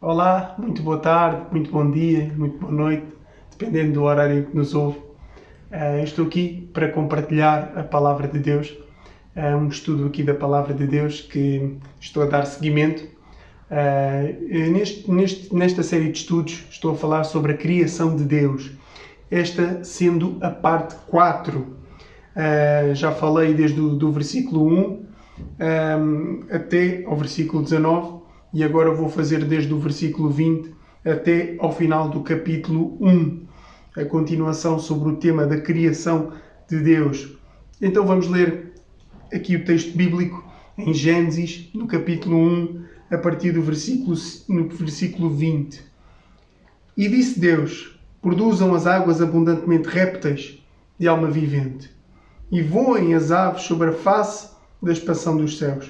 Olá, muito boa tarde, muito bom dia, muito boa noite, dependendo do horário em que nos ouve. Estou aqui para compartilhar a Palavra de Deus, um estudo aqui da Palavra de Deus que estou a dar seguimento. Nesta série de estudos estou a falar sobre a criação de Deus, esta sendo a parte 4. Já falei desde o versículo 1 até ao versículo 19 e agora vou fazer desde o versículo 20 até ao final do capítulo 1, a continuação sobre o tema da criação de Deus. Então vamos ler aqui o texto bíblico em Gênesis, no capítulo 1, a partir do versículo 20. E disse Deus: produzam as águas abundantemente répteis de alma vivente, e voem as aves sobre a face da expansão dos céus.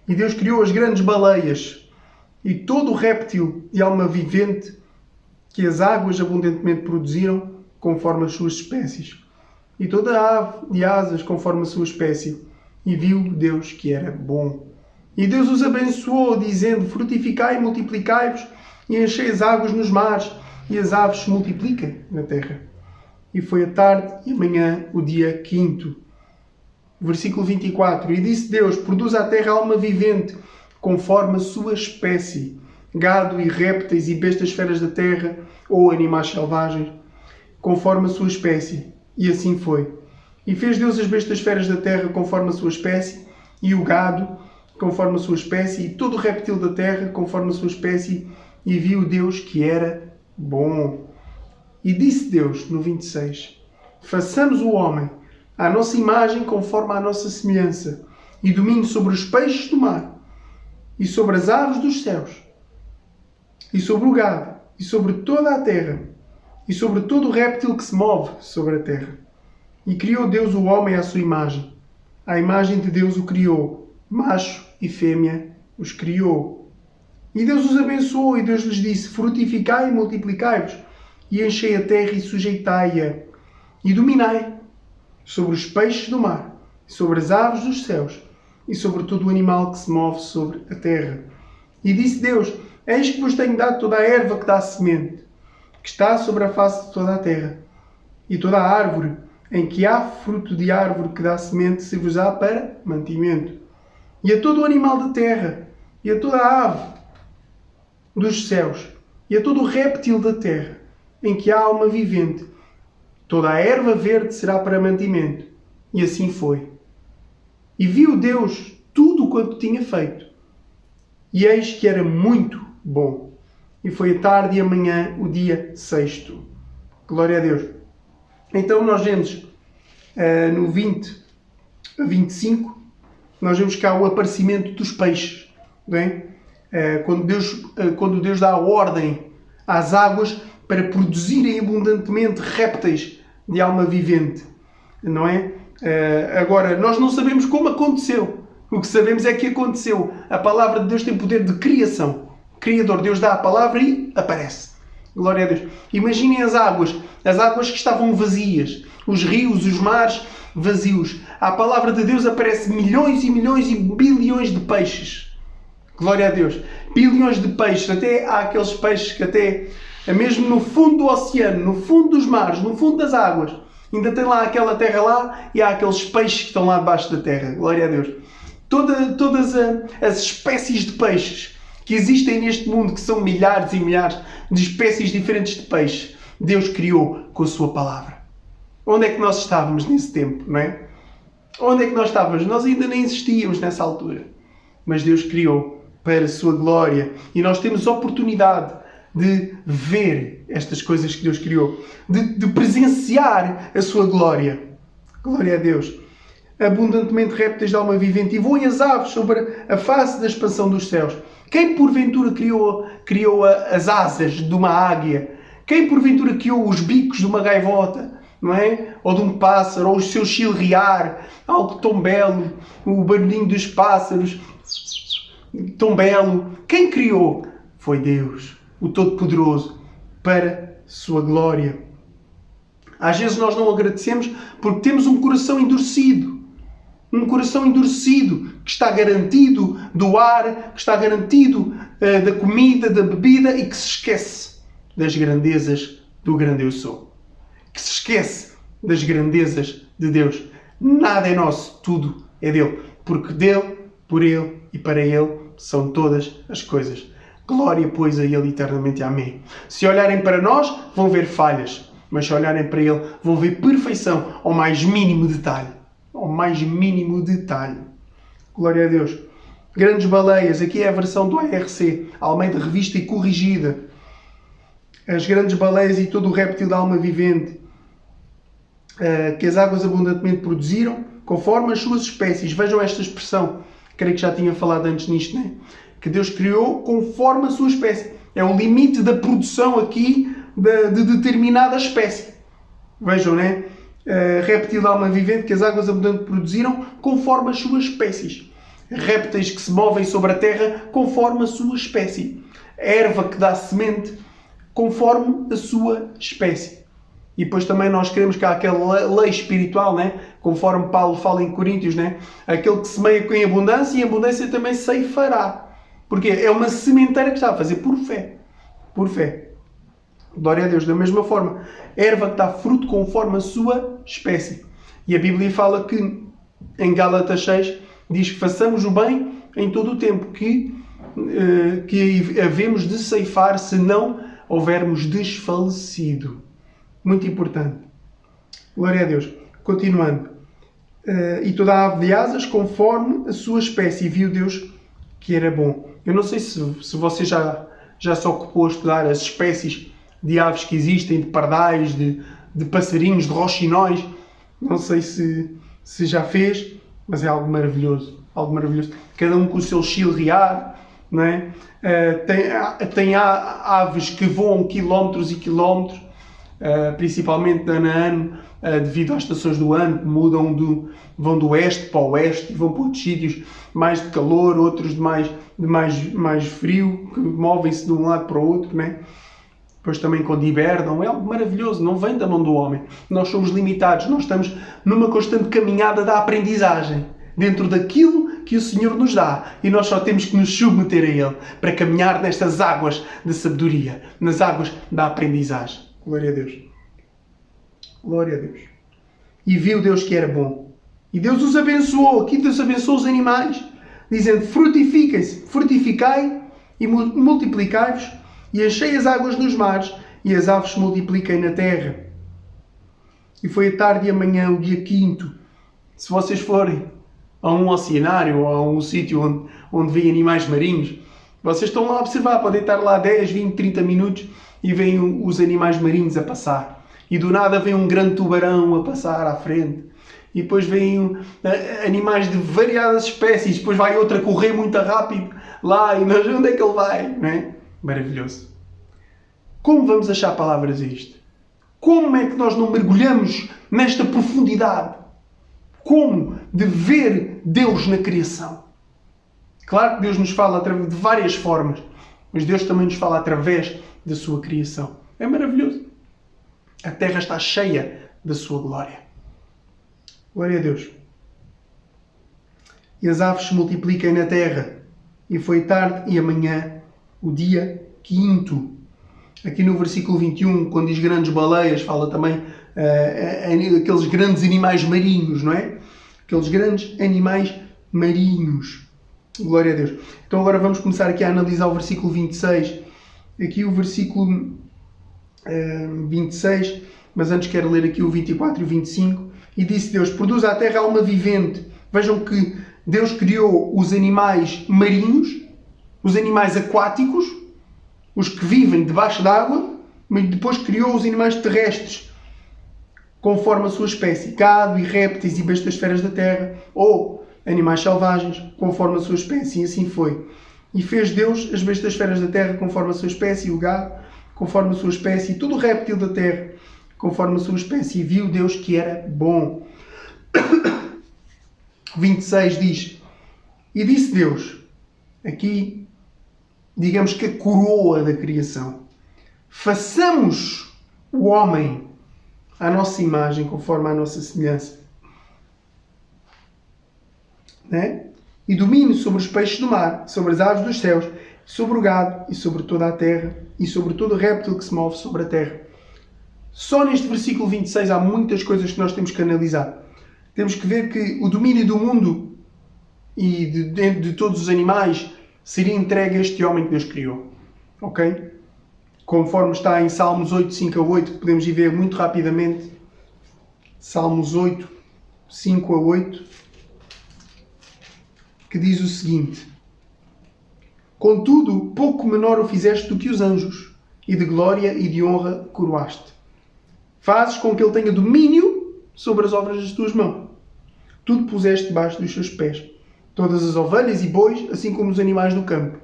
E Deus criou as grandes baleias e todo o réptil de alma vivente que as águas abundantemente produziram, conforme as suas espécies, e toda a ave de asas conforme a sua espécie. E viu Deus que era bom. E Deus os abençoou, dizendo: frutificai e multiplicai-vos, e enchei as águas nos mares, e as aves se multipliquem na terra. E foi a tarde e a manhã o dia 5º. Versículo 24. E disse Deus: produza a terra alma vivente, conforme a sua espécie, gado e répteis e bestas feras da terra, ou animais selvagens, conforme a sua espécie. E assim foi. E fez Deus as bestas feras da terra conforme a sua espécie, e o gado conforme a sua espécie, e todo o réptil da terra conforme a sua espécie, e viu Deus que era bom. E disse Deus, no 26, façamos o homem à nossa imagem conforme à nossa semelhança, e domine sobre os peixes do mar, e sobre as aves dos céus, e sobre o gado, e sobre toda a terra, e sobre todo o réptil que se move sobre a terra. E criou Deus o homem à sua imagem. À imagem de Deus o criou, macho e fêmea os criou. E Deus os abençoou, e Deus lhes disse: frutificai e multiplicai-vos, e enchei a terra e sujeitai-a, e dominai sobre os peixes do mar, sobre as aves dos céus, e sobre todo o animal que se move sobre a terra. E disse Deus: eis que vos tenho dado toda a erva que dá semente, que está sobre a face de toda a terra, e toda a árvore em que há fruto de árvore que dá semente se vos dá para mantimento, e a todo o animal da terra, e a toda a ave dos céus, e a todo o réptil da terra, em que há alma vivente. Toda a erva verde será para mantimento. E assim foi. E viu Deus tudo quanto tinha feito, e eis que era muito bom. E foi a tarde e a manhã o dia 6º. Glória a Deus. Então nós vemos no 20 a 25, nós vemos cá o aparecimento dos peixes. Bem? Quando Deus dá a ordem às águas para produzirem abundantemente répteis de alma vivente. Não é? Agora, nós não sabemos como aconteceu. O que sabemos é que aconteceu. A palavra de Deus tem poder de criação. O Criador, Deus dá a palavra e aparece. Glória a Deus. Imaginem as águas que estavam vazias, os rios, os mares vazios. À palavra de Deus aparece milhões e milhões e bilhões de peixes. Glória a Deus. Bilhões de peixes. Até há aqueles peixes que até, mesmo no fundo do oceano, no fundo dos mares, no fundo das águas, ainda tem lá aquela terra lá e há aqueles peixes que estão lá debaixo da terra. Glória a Deus. Todas as espécies de peixes que existem neste mundo, que são milhares e milhares de espécies diferentes de peixes, Deus criou com a sua palavra. Onde é que nós estávamos nesse tempo, não é? Onde é que nós estávamos? Nós ainda nem existíamos nessa altura. Mas Deus criou para a sua glória. E nós temos a oportunidade de ver estas coisas que Deus criou, de presenciar a sua glória. Glória a Deus. Abundantemente répteis de alma vivente, e voem as aves sobre a face da expansão dos céus. Quem porventura criou as asas de uma águia? Quem porventura criou os bicos de uma gaivota? Não é? Ou de um pássaro, ou o seu chilrear, algo tão belo, o barulhinho dos pássaros, tão belo. Quem criou? Foi Deus, o Todo-Poderoso, para sua glória. Às vezes nós não agradecemos porque temos um coração endurecido. Um coração endurecido, que está garantido do ar, que está garantido da comida, da bebida e que se esquece das grandezas do grande eu sou. Que se esquece das grandezas de Deus. Nada é nosso, tudo é dele. Porque dele, por ele e para ele são todas as coisas. Glória, pois, a ele eternamente. Amém. Se olharem para nós, vão ver falhas. Mas se olharem para ele, vão ver perfeição ao mais mínimo detalhe. Ao mais mínimo detalhe. Glória a Deus. Grandes baleias. Aqui é a versão do ARC. Almeida Revista e Corrigida. As grandes baleias e todo o réptil da alma vivente que as águas abundantemente produziram, conforme as suas espécies. Vejam esta expressão. Creio que já tinha falado antes nisto, não é? Que Deus criou conforme a sua espécie. É o limite da produção aqui de determinada espécie. Vejam, não é? Réptil da alma vivente que as águas abundantes produziram conforme as suas espécies. Répteis que se movem sobre a terra conforme a sua espécie. A erva que dá semente conforme a sua espécie. E depois também nós queremos que há aquela lei espiritual, né? Conforme Paulo fala em Coríntios, né? Aquele que semeia em abundância e em abundância também ceifará. Porque é uma sementeira que está a fazer por fé. Por fé. Glória a Deus. Da mesma forma, erva que dá fruto conforme a sua espécie. E a Bíblia fala que, em Gálatas 6, diz que façamos o bem em todo o tempo, que havemos de ceifar se não houvermos desfalecido. Muito importante. Glória a Deus. Continuando. E toda a ave de asas conforme a sua espécie. E viu Deus que era bom. Eu não sei se você já se ocupou a estudar as espécies de aves que existem, de pardais, de passarinhos, de roxinóis. Não sei se já fez, mas é algo maravilhoso. Algo maravilhoso. Cada um com o seu chilrear, não é? Tem aves que voam quilómetros e quilómetros, principalmente de ano a ano, devido às estações do ano, que vão do oeste para o oeste e vão para outros sítios mais de calor, outros de mais frio, que movem-se de um lado para o outro, né? Depois também quando hibernam, é algo maravilhoso, não vem da mão do homem. Nós somos limitados, nós estamos numa constante caminhada da aprendizagem, dentro daquilo que o Senhor nos dá, e nós só temos que nos submeter a Ele, para caminhar nestas águas de sabedoria, nas águas da aprendizagem. Glória a Deus. Glória a Deus. E viu Deus que era bom. E Deus os abençoou. Aqui Deus abençoou os animais, dizendo: frutifiquem-se, frutificai e multiplicai-vos, e enchei as águas nos mares, e as aves se multipliquem na terra. E foi a tarde e a manhã, o dia 5º. Se vocês forem a um oceanário ou a um sítio onde vêem animais marinhos, vocês estão lá a observar, podem estar lá 10, 20, 30 minutos e veem os animais marinhos a passar. E do nada vem um grande tubarão a passar à frente. E depois vêm animais de variadas espécies. Depois vai outra a correr muito rápido lá e nós, onde é que ele vai? Não é? Maravilhoso. Como vamos achar palavras a isto? Como é que nós não mergulhamos nesta profundidade? Como de ver Deus na criação? Claro que Deus nos fala de várias formas, mas Deus também nos fala através da sua criação. É maravilhoso. A terra está cheia da sua glória. Glória a Deus. E as aves se multipliquem na terra. E foi tarde e amanhã, o dia 5º. Aqui no versículo 21, quando diz grandes baleias, fala também aqueles grandes animais marinhos, não é? Aqueles grandes animais marinhos. Glória a Deus. Então agora vamos começar aqui a analisar o versículo 26. Aqui o versículo 26, mas antes quero ler aqui o 24 e o 25. E disse Deus: produz à terra alma vivente. Vejam que Deus criou os animais marinhos, os animais aquáticos, os que vivem debaixo d'água, mas depois criou os animais terrestres, conforme a sua espécie, gado e répteis e bestas feras da terra, ou animais selvagens, conforme a sua espécie, e assim foi. E fez Deus as bestas feras da terra conforme a sua espécie, e o gado conforme a sua espécie, e todo o réptil da terra conforme a sua espécie, e viu Deus que era bom. 26 diz: e disse Deus, aqui digamos que a coroa da criação, façamos o homem à nossa imagem, conforme à nossa semelhança. né? E domínio sobre os peixes do mar, sobre as aves dos céus, sobre o gado e sobre toda a terra e sobre todo o réptil que se move sobre a terra. Só neste versículo 26 há muitas coisas que nós temos que analisar. Temos que ver que o domínio do mundo e de todos os animais seria entregue a este homem que Deus criou. Ok? Conforme está em Salmos 8, 5 a 8, que podemos ir ver muito rapidamente. Salmos 8, 5 a 8, que diz o seguinte: Contudo, pouco menor o fizeste do que os anjos, e de glória e de honra coroaste. Fazes com que ele tenha domínio sobre as obras das tuas mãos. Tudo puseste debaixo dos seus pés. Todas as ovelhas e bois, assim como os animais do campo.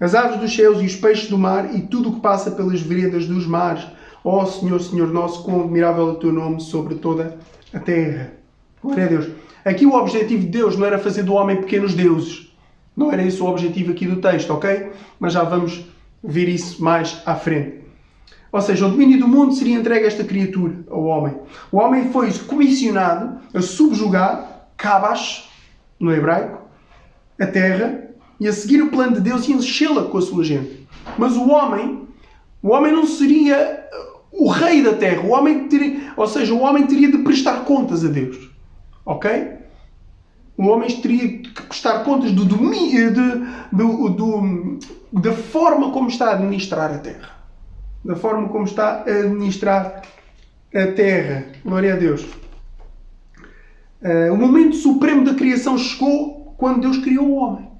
As aves dos céus e os peixes do mar e tudo o que passa pelas veredas dos mares. Ó Senhor, Senhor nosso, quão admirável é o teu nome sobre toda a terra. Glória a Deus. Aqui o objetivo de Deus não era fazer do homem pequenos deuses. Não era esse o objetivo aqui do texto, ok? Mas já vamos ver isso mais à frente. Ou seja, o domínio do mundo seria entregue a esta criatura, ao homem. O homem foi comissionado a subjugar, kabash, no hebraico, a terra, e a seguir o plano de Deus e enchê-la com a sua gente. Mas o homem não seria o rei da terra. O homem teria de prestar contas a Deus. Ok? O homem teria de prestar contas do domínio, da forma como está a administrar a terra. Da forma como está a administrar a terra. Glória a Deus. O momento supremo da criação chegou quando Deus criou o homem.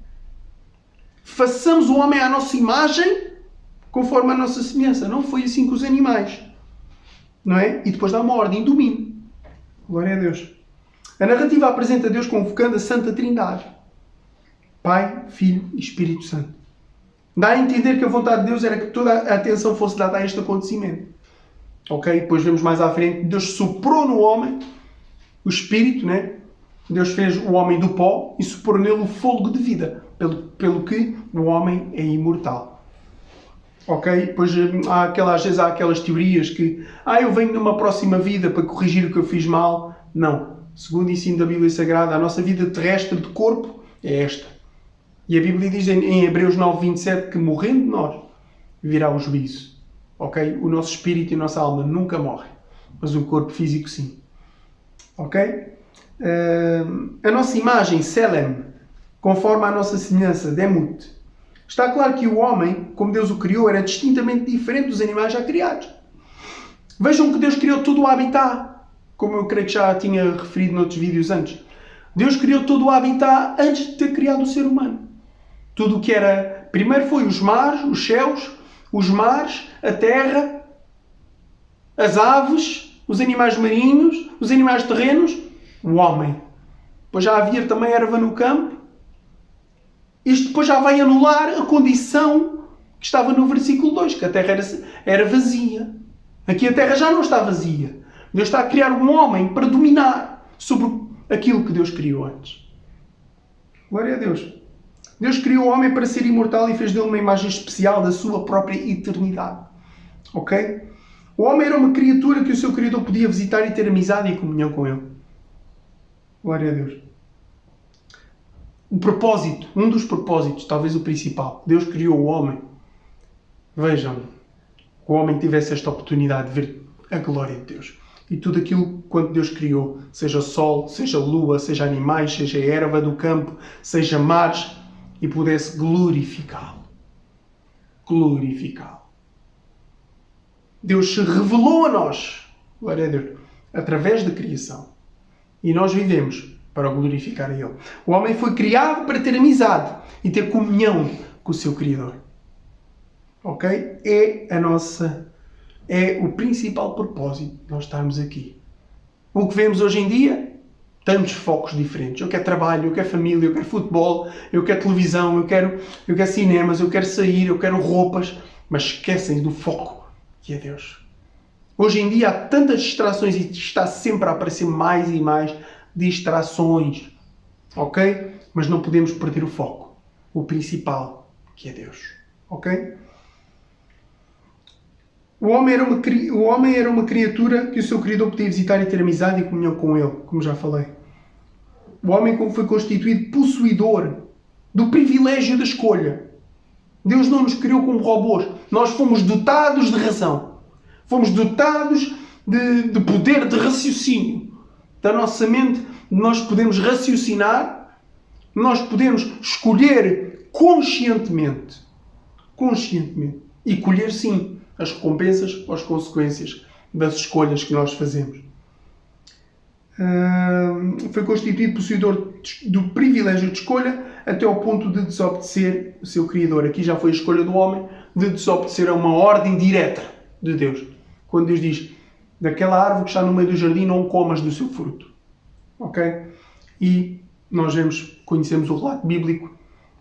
Façamos o homem à nossa imagem, conforme a nossa semelhança. Não foi assim com os animais. Não é? E depois dá uma ordem de domínio. Glória a Deus. A narrativa apresenta Deus convocando a Santa Trindade. Pai, Filho e Espírito Santo. Dá a entender que a vontade de Deus era que toda a atenção fosse dada a este acontecimento. Ok? Depois vemos mais à frente. Deus soprou no homem o Espírito, né? Deus fez o homem do pó e soprou nele o fôlego de vida. Pelo que o homem é imortal. Ok? Depois às vezes há aquelas teorias que eu venho numa próxima vida para corrigir o que eu fiz mal. Não. Segundo o ensino da Bíblia Sagrada, a nossa vida terrestre de corpo é esta. E a Bíblia diz em Hebreus 9:27 que morrendo nós virá o juízo. Ok? O nosso espírito e a nossa alma nunca morrem. Mas o corpo físico sim. Ok? A nossa imagem, Selem, conforme a nossa semelhança, Demut. Está claro que o homem, como Deus o criou, era distintamente diferente dos animais já criados. Vejam que Deus criou todo o habitat, como eu creio que já tinha referido noutros vídeos antes. Deus criou todo o habitat antes de ter criado o ser humano. Tudo o que era... Primeiro foi os mares, os céus, os mares, a terra, as aves, os animais marinhos, os animais terrenos, o homem. Depois já havia também erva no campo. Isto depois já vai anular a condição que estava no versículo 2, que a terra era vazia. Aqui a terra já não está vazia. Deus está a criar um homem para dominar sobre aquilo que Deus criou antes. Glória a Deus. Deus criou o homem para ser imortal e fez dele uma imagem especial da sua própria eternidade. Ok? O homem era uma criatura que o seu Criador podia visitar e ter amizade e comunhão com ele. Glória a Deus. O propósito, um dos propósitos, talvez o principal. Deus criou o homem. Vejam, que o homem tivesse esta oportunidade de ver a glória de Deus. E tudo aquilo quanto Deus criou, seja sol, seja lua, seja animais, seja erva do campo, seja mares, e pudesse glorificá-lo. Glorificá-lo. Deus se revelou a nós, glória a Deus, através da criação. E nós vivemos para o glorificar a Ele. O homem foi criado para ter amizade e ter comunhão com o seu Criador. Ok? É o principal propósito de nós estarmos aqui. O que vemos hoje em dia, tantos focos diferentes. Eu quero trabalho, eu quero família, eu quero futebol, eu quero televisão, eu quero cinemas, eu quero sair, eu quero roupas, mas esquecem do foco que é Deus. Hoje em dia há tantas distrações e está sempre a aparecer mais e mais distrações. Ok? Mas não podemos perder o foco. O principal, que é Deus. Ok? O homem era uma criatura que o seu Criador podia visitar e ter amizade e comunhão com ele, como já falei. O homem como foi constituído possuidor do privilégio da escolha. Deus não nos criou como robôs. Nós fomos dotados de razão. Fomos dotados de poder de raciocínio. Da nossa mente, nós podemos raciocinar, nós podemos escolher conscientemente. Conscientemente. E colher, sim, as recompensas ou as consequências das escolhas que nós fazemos. Foi constituído possuidor do privilégio de escolha até ao ponto de desobedecer o seu Criador. Aqui já foi a escolha do homem de desobedecer a uma ordem direta de Deus. Quando Deus diz, daquela árvore que está no meio do jardim não comas do seu fruto. Ok? E nós conhecemos o relato bíblico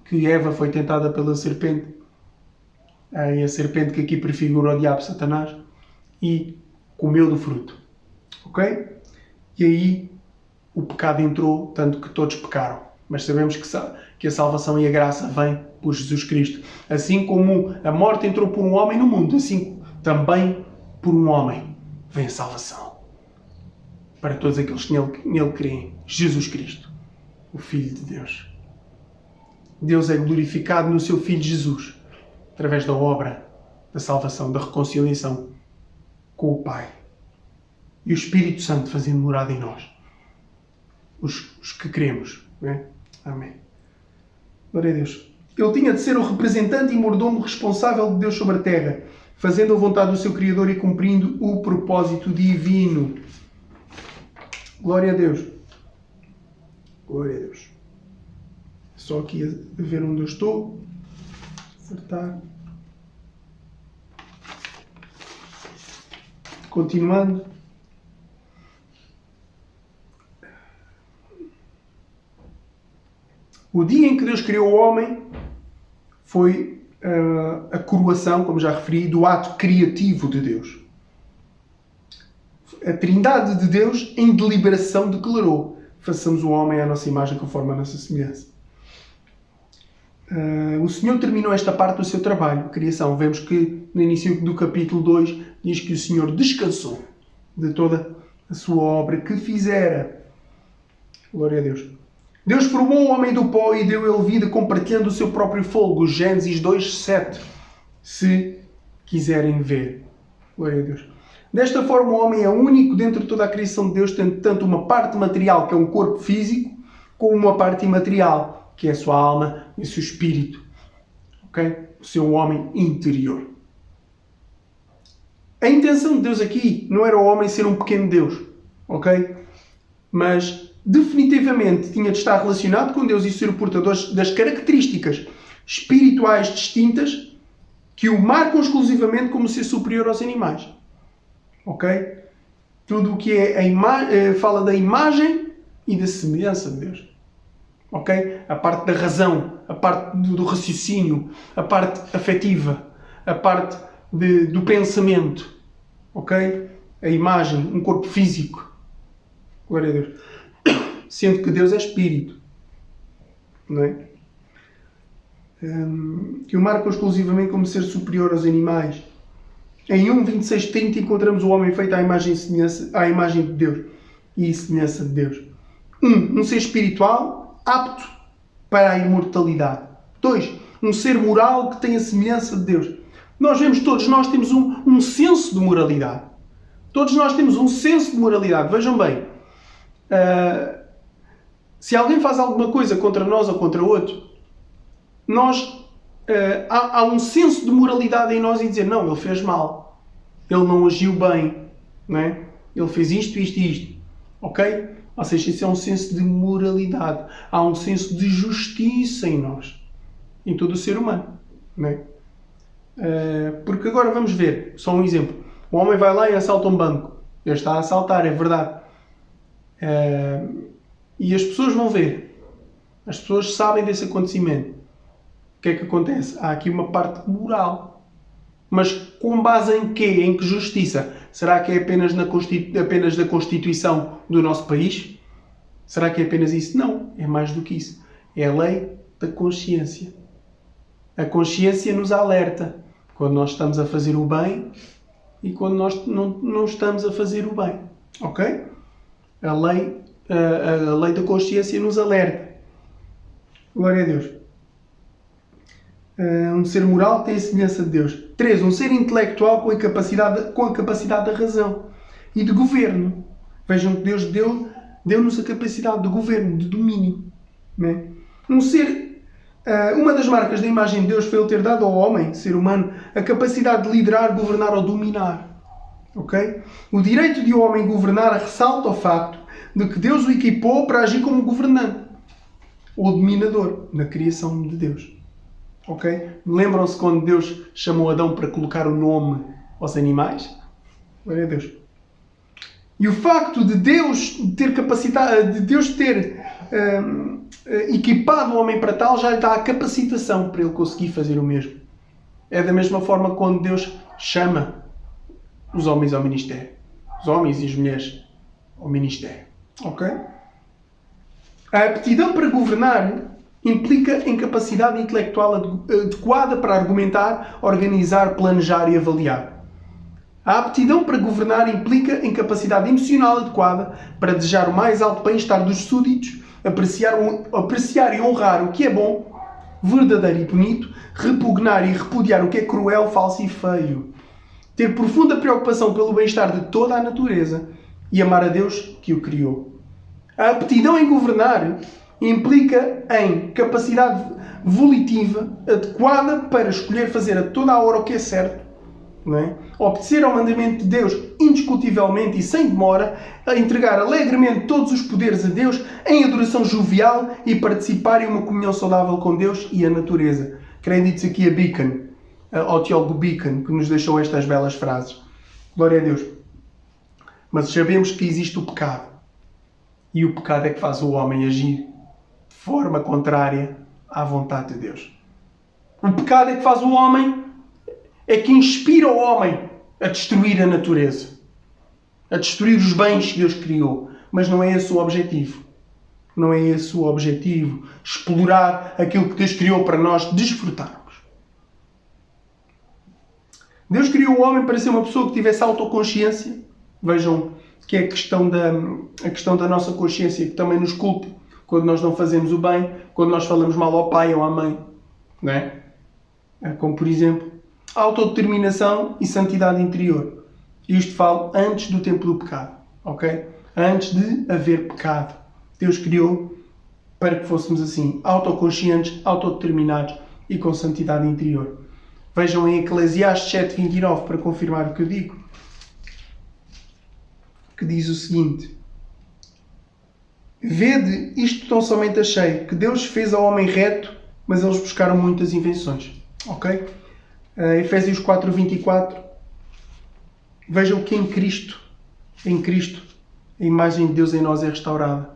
que Eva foi tentada pela serpente. E a serpente que aqui prefigura o diabo, Satanás, e comeu do fruto. Ok? E aí o pecado entrou, tanto que todos pecaram. Mas sabemos que a salvação e a graça vêm por Jesus Cristo. Assim como a morte entrou por um homem no mundo, assim também por um homem vem a salvação. Para todos aqueles que nele creem. Jesus Cristo, o Filho de Deus. Deus é glorificado no seu Filho Jesus, através da obra da salvação, da reconciliação com o Pai. E o Espírito Santo fazendo morada em nós. Os que cremos. Não é? Amém. Glória a Deus. Ele tinha de ser o representante e mordomo responsável de Deus sobre a terra, fazendo a vontade do seu Criador e cumprindo o propósito divino. Glória a Deus. Glória a Deus. Só aqui a ver onde eu estou. Acertar. Continuando. O dia em que Deus criou o homem foi a coroação, como já referi, do ato criativo de Deus. A Trindade de Deus, em deliberação, declarou: façamos o homem à nossa imagem, conforme a nossa semelhança. O Senhor terminou esta parte do seu trabalho, criação. Vemos que no início do capítulo 2 diz que o Senhor descansou de toda a sua obra que fizera. Glória a Deus. Deus formou o homem do pó e deu ele vida compartilhando o seu próprio fogo. Gênesis 2:7. Se quiserem ver. Glória a Deus. Desta forma o homem é único dentro de toda a criação de Deus, tendo tanto uma parte material, que é um corpo físico, como uma parte imaterial, que é a sua alma e o seu espírito. Ok? O seu homem interior. A intenção de Deus aqui não era o homem ser um pequeno Deus. Ok? Mas definitivamente tinha de estar relacionado com Deus e ser portador das características espirituais distintas que o marcam exclusivamente como ser superior aos animais. Ok? Tudo o que é fala da imagem e da semelhança de Deus. Ok? A parte da razão, a parte do raciocínio, a parte afetiva, a parte do pensamento. Ok? A imagem, um corpo físico. Glória a Deus. Sendo que Deus é Espírito. Não é? Que o marca exclusivamente como ser superior aos animais. Em 1:26-30 encontramos o homem feito à imagem de Deus e semelhança de Deus. Um ser espiritual apto para a imortalidade. 2. Um ser moral que tem a semelhança de Deus. Todos nós temos um senso de moralidade. Todos nós temos um senso de moralidade. Vejam bem. Se alguém faz alguma coisa contra nós ou contra outro, há um senso de moralidade em nós e dizer, não, ele fez mal. Ele não agiu bem. Não é? Ele fez isto, isto e isto. Ok? Ou seja, isso é um senso de moralidade. Há um senso de justiça em nós. Em todo o ser humano. Não é? Porque agora vamos ver. Só um exemplo. O homem vai lá e assalta um banco. Ele está a assaltar, é verdade. E as pessoas vão ver. As pessoas sabem desse acontecimento. O que é que acontece? Há aqui uma parte moral. Mas com base em quê? Em que justiça? Será que é apenas da Constituição do nosso país? Será que é apenas isso? Não. É mais do que isso. É a lei da consciência. A consciência nos alerta quando nós estamos a fazer o bem e quando nós não estamos a fazer o bem. Ok? A lei a lei da consciência nos alerta. Glória a Deus. Um ser moral tem a semelhança de Deus. 3. Um ser intelectual com a capacidade da razão e de governo. Vejam que Deus deu-nos a capacidade de governo, de domínio. Não é? Uma das marcas da imagem de Deus foi Ele ter dado ao homem, ser humano, a capacidade de liderar, governar ou dominar. Okay? O direito de o homem governar ressalta o facto de que Deus o equipou para agir como governante ou dominador na criação de Deus. Okay? Lembram-se quando Deus chamou Adão para colocar o nome aos animais? Glória a Deus. E o facto de Deus ter capacidade, de Deus ter equipado o homem para tal, já lhe dá a capacitação para ele conseguir fazer o mesmo. É da mesma forma quando Deus chama os homens ao ministério. Os homens e as mulheres ao ministério. Ok? A aptidão para governar implica em capacidade intelectual adequada para argumentar, organizar, planejar e avaliar. A aptidão para governar implica em capacidade emocional adequada para desejar o mais alto bem-estar dos súditos, apreciar e honrar o que é bom, verdadeiro e bonito, repugnar e repudiar o que é cruel, falso e feio, ter profunda preocupação pelo bem-estar de toda a natureza e amar a Deus que o criou. A aptidão em governar implica em capacidade volitiva adequada para escolher fazer a toda a hora o que é certo, não é? Obedecer ao mandamento de Deus indiscutivelmente e sem demora, a entregar alegremente todos os poderes a Deus em adoração jovial e participar em uma comunhão saudável com Deus e a natureza. Créditos aqui a Beacon, ao teólogo Beacon, que nos deixou estas belas frases. Glória a Deus. Mas sabemos que existe o pecado. E o pecado é que faz o homem agir de forma contrária à vontade de Deus. O pecado é que faz o homem, é que inspira o homem a destruir a natureza, a destruir os bens que Deus criou. Mas não é esse o objetivo. Não é esse o objetivo. Explorar aquilo que Deus criou para nós desfrutarmos. Deus criou o homem para ser uma pessoa que tivesse autoconsciência. Vejam que é a questão da nossa consciência que também nos culpa quando nós não fazemos o bem, quando nós falamos mal ao pai ou à mãe. Não é? Como, por exemplo, autodeterminação e santidade interior. Isto falo antes do tempo do pecado. Ok? Antes de haver pecado. Deus criou para que fôssemos assim, autoconscientes, autodeterminados e com santidade interior. Vejam em Eclesiastes 7:29 para confirmar o que eu digo. Que diz o seguinte: Vede, isto tão somente achei, que Deus fez ao homem reto, mas eles buscaram muitas invenções. Ok? Efésios 4:24. Vejam que em Cristo, a imagem de Deus em nós é restaurada.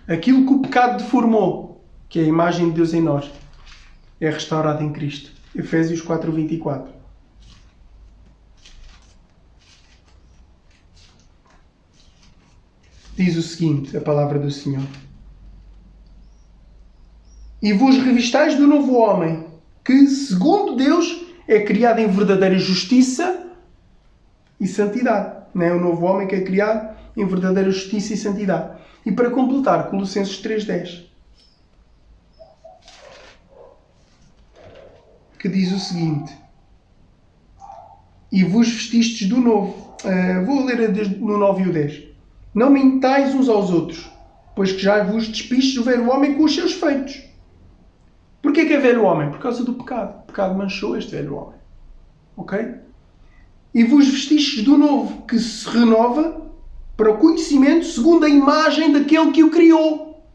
Aquilo que o pecado deformou, que é a imagem de Deus em nós, é restaurado em Cristo. Efésios 4:24. Diz o seguinte, a palavra do Senhor: E vos revistais do novo homem, que, segundo Deus, é criado em verdadeira justiça e santidade. Não é o novo homem que é criado em verdadeira justiça e santidade. E para completar, Colossenses 3:10. Que diz o seguinte: E vos vestistes do novo. Vou ler no 9 e o 10. Não mentais uns aos outros, pois que já vos despistes o velho homem com os seus feitos. Porquê que é velho homem? Por causa do pecado. O pecado manchou este velho homem. Ok? E vos vestistes do novo, que se renova para o conhecimento segundo a imagem daquele que o criou.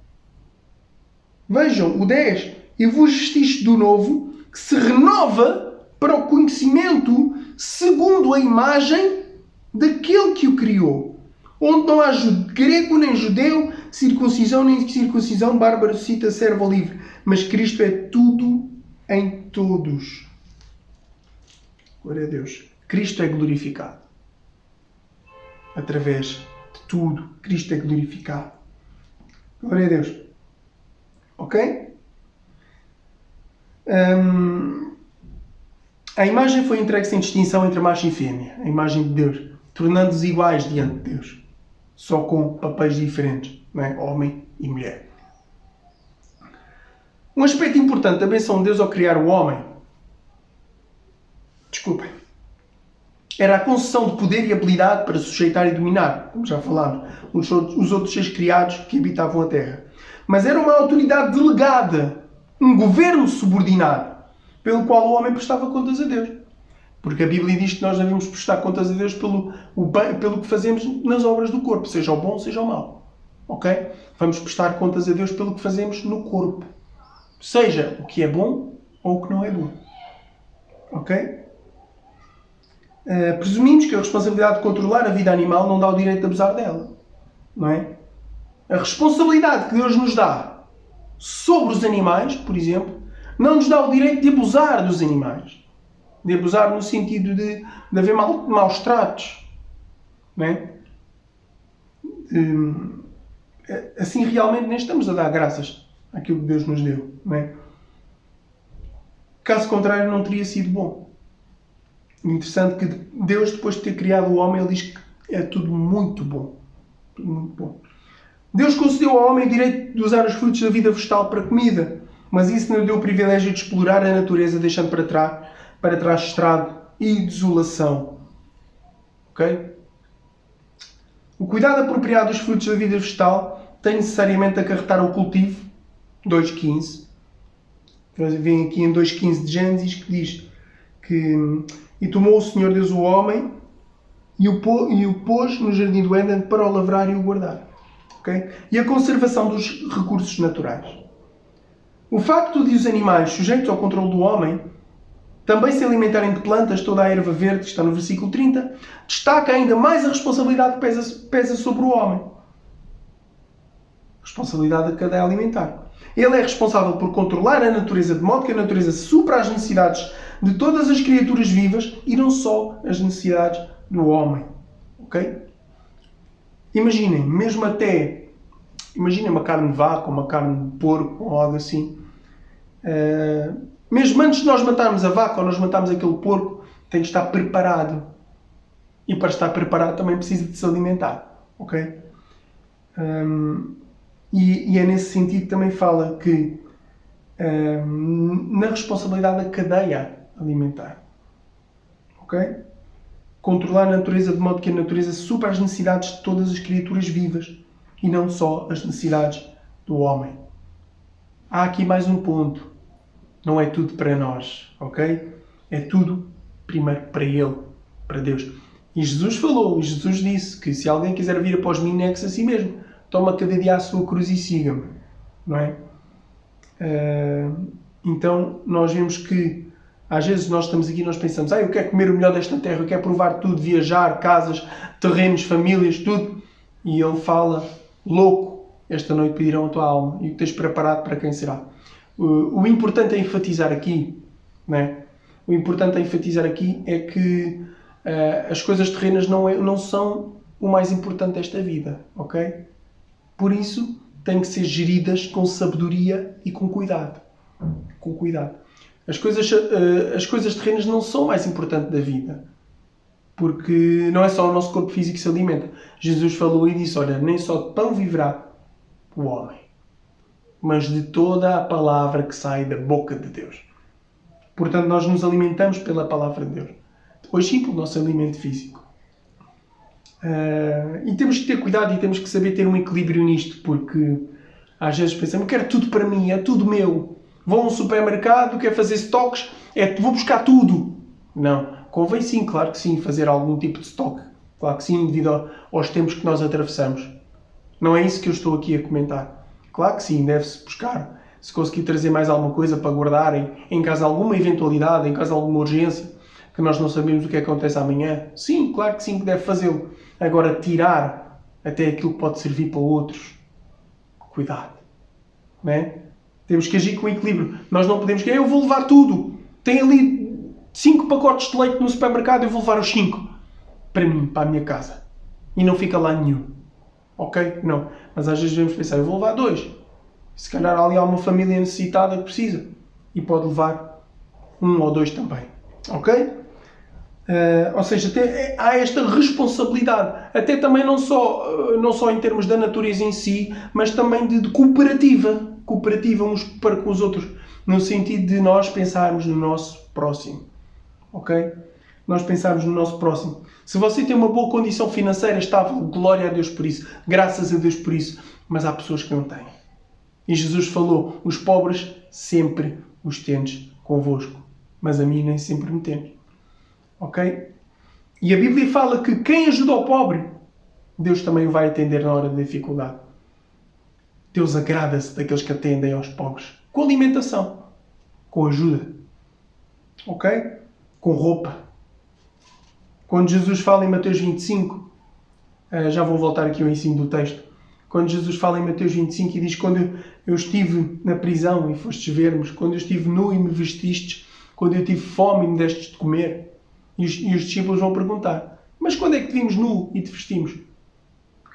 Vejam, o 10. E vos vestistes do novo, que se renova para o conhecimento segundo a imagem daquele que o criou. Onde não há grego nem judeu, circuncisão nem circuncisão, bárbaro, cita, servo ou livre. Mas Cristo é tudo em todos. Glória a Deus. Cristo é glorificado. Através de tudo, Cristo é glorificado. Glória a Deus. Ok? A imagem foi entregue sem distinção entre macho e fêmea. A imagem de Deus. Tornando-os iguais diante de Deus. Só com papéis diferentes. não é? Homem e mulher. Um aspecto importante da bênção de Deus ao criar o homem, era a concessão de poder e habilidade para sujeitar e dominar, como já falámos, os outros seres criados que habitavam a terra. Mas era uma autoridade delegada, um governo subordinado, pelo qual o homem prestava contas a Deus. Porque a Bíblia diz que nós devemos prestar contas a Deus pelo que fazemos nas obras do corpo, seja o bom, seja o mau. Ok? Vamos prestar contas a Deus pelo que fazemos no corpo. Seja o que é bom ou o que não é bom. Ok? Presumimos que a responsabilidade de controlar a vida animal não dá o direito de abusar dela. Não é? A responsabilidade que Deus nos dá sobre os animais, por exemplo, não nos dá o direito de abusar dos animais. De abusar no sentido de haver maus tratos. Não é? Assim realmente nem estamos a dar graças àquilo que Deus nos deu. Não é? Caso contrário, não teria sido bom. Interessante que Deus, depois de ter criado o homem, ele diz que é tudo muito bom. Tudo muito bom. Deus concedeu ao homem o direito de usar os frutos da vida vegetal para comida, mas isso não lhe deu o privilégio de explorar a natureza, deixando para trás estrago e desolação. Ok? O cuidado apropriado dos frutos da vida vegetal tem necessariamente de acarretar o cultivo, 2.15. Vem aqui em 2.15 de Gênesis que diz que e tomou o Senhor Deus o homem e o pôs no jardim do Éden para o lavrar e o guardar. Okay? E a conservação dos recursos naturais. O facto de os animais sujeitos ao controle do homem também se alimentarem de plantas, toda a erva verde, que está no versículo 30, destaca ainda mais a responsabilidade que pesa sobre o homem. A responsabilidade de cada é alimentar. Ele é responsável por controlar a natureza de modo que a natureza supra as necessidades de todas as criaturas vivas e não só as necessidades do homem. Ok? Imaginem, imaginem uma carne de vaca, ou uma carne de porco, ou algo assim. Mesmo antes de nós matarmos a vaca ou nós matarmos aquele porco, tem de estar preparado. E para estar preparado também precisa de se alimentar. Ok? E é nesse sentido que também fala que na responsabilidade da cadeia alimentar. Ok? Controlar a natureza de modo que a natureza supra as necessidades de todas as criaturas vivas e não só as necessidades do homem. Há aqui mais um ponto. Não é tudo para nós, ok? É tudo primeiro para Ele, para Deus. E Jesus falou, e Jesus disse que se alguém quiser vir após mim, negue-se a si mesmo. Toma cada dia a sua cruz e siga-me. Não é? Então, nós vemos que às vezes nós estamos aqui e nós pensamos eu quero comer o melhor desta terra, eu quero provar tudo, viajar, casas, terrenos, famílias, tudo. E Ele fala, louco, esta noite pedirão a tua alma e o que tens preparado para quem será. O importante a enfatizar aqui, não é? O importante a enfatizar aqui é que as coisas terrenas não são o mais importante desta vida, ok? Por isso, têm que ser geridas com sabedoria e com cuidado. Com cuidado. As coisas terrenas não são o mais importante da vida. Porque não é só o nosso corpo físico que se alimenta. Jesus falou e disse, olha, nem só de pão viverá o homem, mas de toda a palavra que sai da boca de Deus. Portanto, nós nos alimentamos pela palavra de Deus. Depois sim, pelo nosso alimento físico. E temos que ter cuidado e temos que saber ter um equilíbrio nisto, porque às vezes pensamos, quero tudo para mim, é tudo meu. Vou a um supermercado, quero fazer stocks, vou buscar tudo. Não. Convém sim, claro que sim, fazer algum tipo de stock. Claro que sim, devido aos tempos que nós atravessamos. Não é isso que eu estou aqui a comentar. Claro que sim, deve-se buscar. Se conseguir trazer mais alguma coisa para guardar em caso de alguma eventualidade, em caso de alguma urgência, que nós não sabemos o que acontece amanhã. Sim, claro que sim, que deve fazê-lo. Agora, tirar até aquilo que pode servir para outros. Cuidado. Não é? Temos que agir com equilíbrio. Nós não podemos eu vou levar tudo. Tem ali 5 pacotes de leite no supermercado, eu vou levar os 5 para mim, para a minha casa. E não fica lá nenhum. Ok? Não. Mas às vezes devemos pensar, eu vou levar 2. Se calhar ali há uma família necessitada que precisa. E pode levar 1 ou 2 também. Ok? Ou seja, há esta responsabilidade, até também não só em termos da natureza em si, mas também de cooperativa uns para com os outros, no sentido de nós pensarmos no nosso próximo, ok? Nós pensarmos no nosso próximo. Se você tem uma boa condição financeira estável, glória a Deus por isso, graças a Deus por isso, mas há pessoas que não têm. E Jesus falou, os pobres sempre os tendes convosco, mas a mim nem sempre me tendes. Ok? E a Bíblia fala que quem ajuda o pobre, Deus também o vai atender na hora da dificuldade. Deus agrada-se daqueles que atendem aos pobres. Com alimentação. Com ajuda. Ok? Com roupa. Quando Jesus fala em Mateus 25, já vou voltar aqui ao ensino do texto. Quando Jesus fala em Mateus 25 e diz, quando eu estive na prisão e fostes ver-me, quando eu estive nu e me vestistes, quando eu tive fome e me destes de comer. E os discípulos vão perguntar, mas quando é que te vimos nu e te vestimos?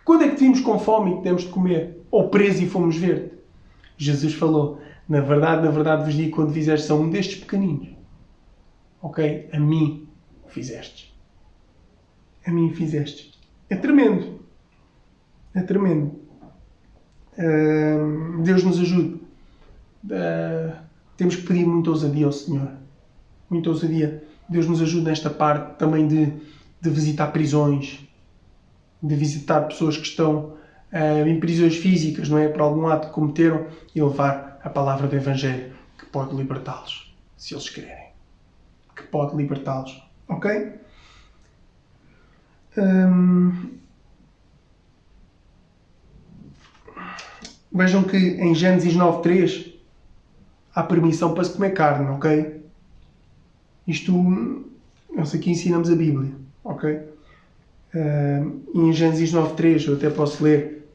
Quando é que te vimos com fome e te demos de comer? Ou preso e fomos ver-te? Jesus falou, na verdade vos digo, quando fizestes a um destes pequeninos, ok? A mim o fizestes. A mim o fizestes. É tremendo. É tremendo. Deus nos ajude. Temos que pedir muita ousadia ao Senhor. Muita ousadia. Deus nos ajude nesta parte também de visitar prisões, de visitar pessoas que estão em prisões físicas, não é? Por algum ato que cometeram e levar a palavra do Evangelho que pode libertá-los, se eles quererem. Que pode libertá-los. Ok? Vejam que em Gênesis 9.3 há permissão para se comer carne, ok? Nós aqui ensinamos a Bíblia, ok? E em Gênesis 9.3, eu até posso ler,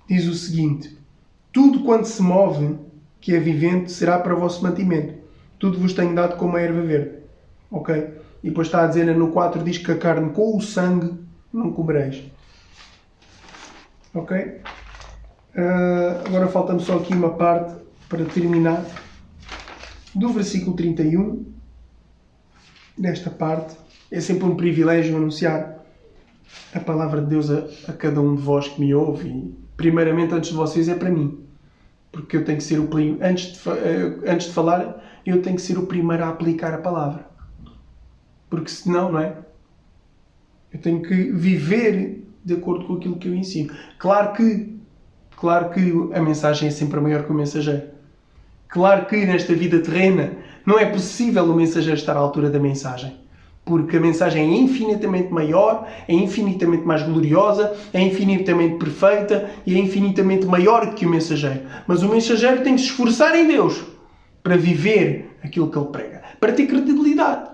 diz o seguinte, tudo quanto se move, que é vivente, será para o vosso mantimento. Tudo vos tenho dado como a erva verde, ok? E depois está a dizer, no 4 diz que a carne com o sangue não comereis. Ok? Agora falta-me só aqui uma parte para terminar. Do versículo 31, desta parte, é sempre um privilégio anunciar a palavra de Deus a cada um de vós que me ouve. E, primeiramente, antes de vocês, é para mim. Porque eu tenho que ser o primeiro. Antes de falar, eu tenho que ser o primeiro a aplicar a palavra. Porque senão, não é? Eu tenho que viver de acordo com aquilo que eu ensino. Claro que a mensagem é sempre maior que o mensageiro. Claro que nesta vida terrena não é possível o mensageiro estar à altura da mensagem. Porque a mensagem é infinitamente maior, é infinitamente mais gloriosa, é infinitamente perfeita e é infinitamente maior que o mensageiro. Mas o mensageiro tem que se esforçar em Deus para viver aquilo que ele prega. Para ter credibilidade.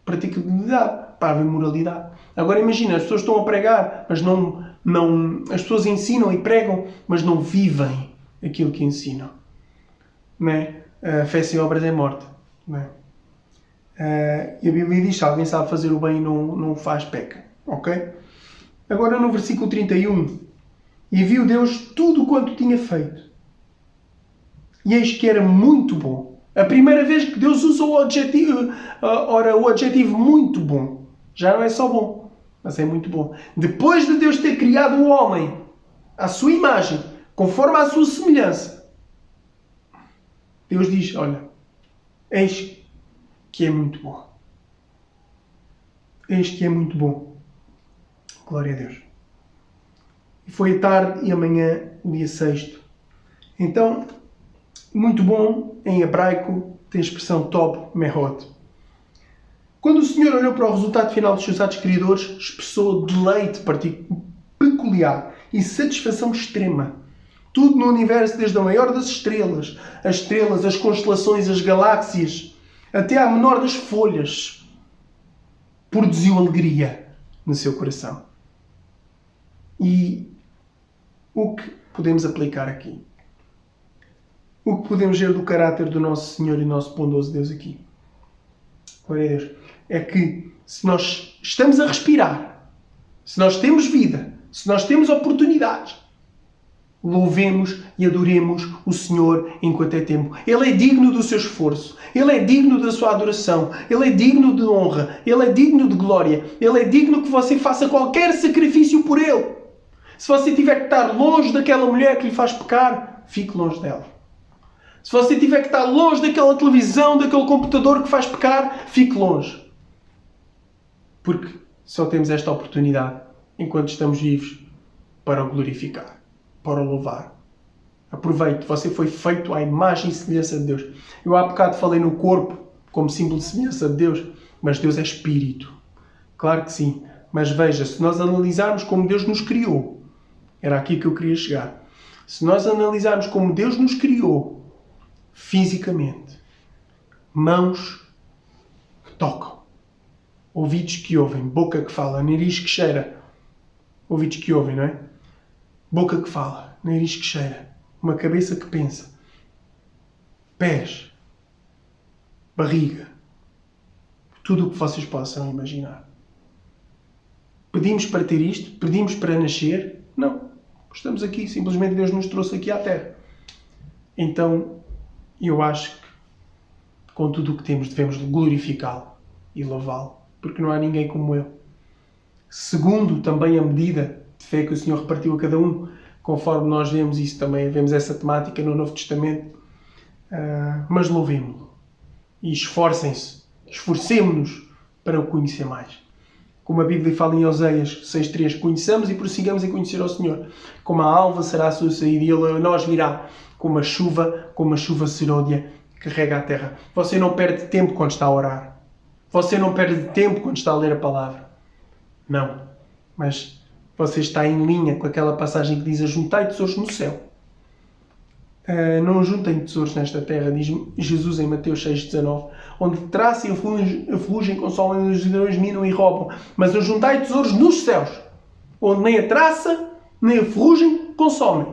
Para haver moralidade. Agora imagina, as pessoas estão a pregar, mas as pessoas ensinam e pregam, mas não vivem aquilo que ensinam. Não é? A fé sem obras é morte. Não é? E a Bíblia diz, se alguém sabe fazer o bem e não o faz, peca. Ok? Agora no versículo 31, e viu Deus tudo quanto tinha feito. E eis que era muito bom. A primeira vez que Deus usa o adjetivo muito bom. Já não é só bom, mas é muito bom. Depois de Deus ter criado o homem à sua imagem, conforme à sua semelhança, Deus diz, olha, eis que é muito bom. Eis que é muito bom. Glória a Deus. E foi a tarde e amanhã, o dia 6º. Então, muito bom, em hebraico, tem a expressão Tob Mehod. Quando o Senhor olhou para o resultado final dos seus atos criadores, expressou deleite peculiar e satisfação extrema. Tudo no universo, desde a maior das estrelas, as constelações, as galáxias, até à menor das folhas, produziu alegria no seu coração. E o que podemos aplicar aqui? O que podemos ver do caráter do nosso Senhor e nosso bondoso Deus aqui? Glória a Deus. É que se nós estamos a respirar, se nós temos vida, se nós temos oportunidades, Louvemos e adoremos o Senhor enquanto é tempo. Ele é digno do seu esforço. Ele é digno da sua adoração. Ele é digno de honra. Ele é digno de glória. Ele é digno que você faça qualquer sacrifício por Ele. Se você tiver que estar longe daquela mulher que lhe faz pecar, fique longe dela. Se você tiver que estar longe daquela televisão, daquele computador que faz pecar, fique longe. Porque só temos esta oportunidade, enquanto estamos vivos, para o glorificar, para o louvar. Aproveite, você foi feito à imagem e semelhança de Deus. Eu há bocado falei no corpo como símbolo de semelhança de Deus, mas Deus é espírito. Claro que sim. Mas veja, se nós analisarmos como Deus nos criou, era aqui que eu queria chegar. Se nós analisarmos como Deus nos criou, fisicamente, mãos que tocam, ouvidos que ouvem, boca que fala, nariz que cheira, ouvidos que ouvem, não é? Boca que fala, nariz que cheira, uma cabeça que pensa, pés, barriga, tudo o que vocês possam imaginar. Pedimos para ter isto? Pedimos para nascer? Não. Estamos aqui, simplesmente Deus nos trouxe aqui à Terra. Então, eu acho que com tudo o que temos devemos glorificá-lo e louvá-lo, porque não há ninguém como Ele. Segundo, também a medida de fé que o Senhor repartiu a cada um, conforme nós vemos isso também, vemos essa temática no Novo Testamento, mas louvemo-lo e esforcemo-nos para o conhecer mais. Como a Bíblia fala em Oseias 6.3, conheçamos e prossigamos em conhecer ao Senhor. Como a alva será a sua saída e Ele a nós virá, como a chuva serôdia que rega a terra. Você não perde tempo quando está a orar. Você não perde tempo quando está a ler a palavra. Não. Mas você está em linha com aquela passagem que diz: ajuntai tesouros no céu. Não juntem tesouros nesta terra, diz Jesus em Mateus 6.19, onde traça e a ferrugem consomem, os ladrões minam e roubam. Mas ajuntai tesouros nos céus, onde nem a traça nem a ferrugem consomem,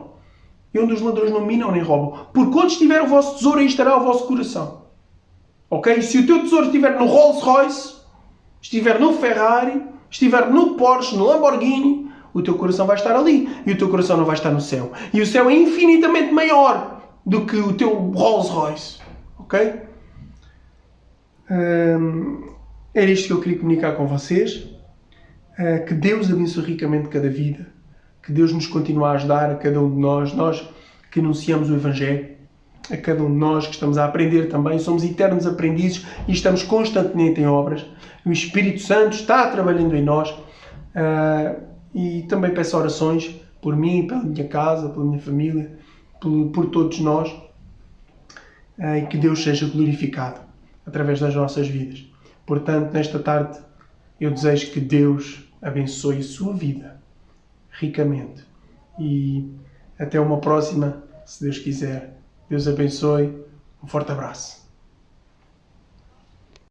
e onde os ladrões não minam nem roubam. Porque onde estiver o vosso tesouro, aí estará o vosso coração. Ok? Se o teu tesouro estiver no Rolls Royce, estiver no Ferrari, estiver no Porsche, no Lamborghini, o teu coração vai estar ali. E o teu coração não vai estar no céu. E o céu é infinitamente maior do que o teu Rolls Royce. Ok? Era isto que eu queria comunicar com vocês. Que Deus abençoe ricamente cada vida. Que Deus nos continue a ajudar a cada um de nós que anunciamos o Evangelho. A cada um de nós que estamos a aprender também. Somos eternos aprendizes e estamos constantemente em obras. O Espírito Santo está trabalhando em nós. E também peço orações por mim, pela minha casa, pela minha família, por todos nós. E que Deus seja glorificado através das nossas vidas. Portanto, nesta tarde, eu desejo que Deus abençoe a sua vida ricamente. E até uma próxima, se Deus quiser. Deus abençoe. Um forte abraço.